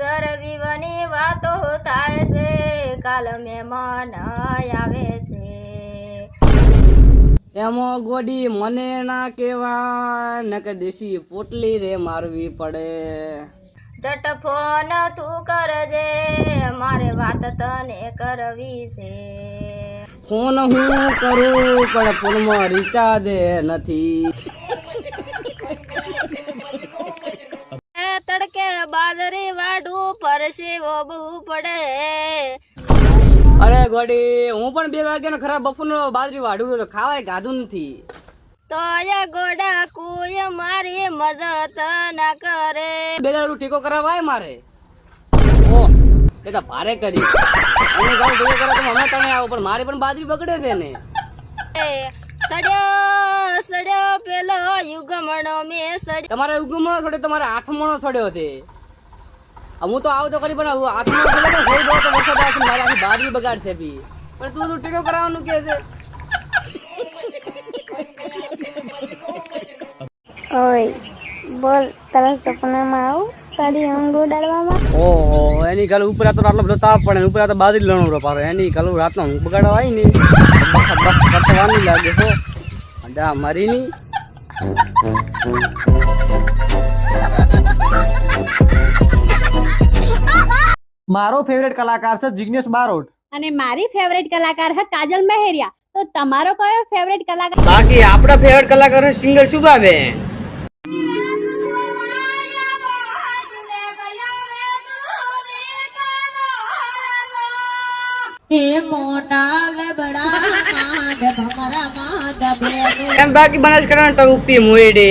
ઘર વિવાની વાતો થાય છે, કાલ મહેમાન આવે છે. એમાં ગોડી મને ના કેવાય ને કે દેશી પોટલી રે મારવી પડે. જટ ફોન તું કરજે, મારે વાત તને કરવી છે. ફોન હું કરું પણ ફોનમાં રિચાર્જ નથી. તડકે બાજરી વાડું પરસી વોબવું પડે. અરે ગોડી હું પણ 2 વાગ્યાનો ખરાબ બપોરનો બાજરી વાઢું તો ખાવાય ગાધું નથી. તો ગોડા કોઈ મારી મદદ ના કરે. 2 દાડું ટેકો કરાવાય મારે. ઓ એ તો ભારે કરી અને ગાઉં ટેકો કરાવ તો હમણાં તને આવો પણ મારી પણ બાજરી બગડે છે ને. સડ્યો સડ્યો પેલો યુગમણો મે સડ્યો. તમારે ઉગમણો સડ્યો, તમારે હાથમણો સડ્યો છે. હું તો આવું તો કરી પણ હાથમણો સડ્યો તો થોડો તો વરસાદ આવશે મારી આખી બાજરી બગાડશે બી. પણ તું ટેકો કરાવવાનું કે છે. ઓય બોલ, તારા સપનામાં આવું તારી અંગ ઉડાડવામાં? ઓહો એની કાલે ઉપર તો આટલો બધો તાપ પડે, ઉપર તો બાજરી લણું પારો એની કાલે રાતનો ઊંઘ બગાડવા આવી ને બસ કરવાની લાગે છો અંડા મારી ની. મારો ફેવરેટ કલાકાર છે જિગ્નેશ બારોટ અને મારી ફેવરેટ કલાકાર છે કાજલ મહેરિયા. તો તમારો કયો ફેવરેટ કલાકાર? બાકી આપડા ફેવરેટ કલાકાર સિંગર શુભાબેન. એમ બાકી બનાસકાંઠા ટૂંકતી મોયડે.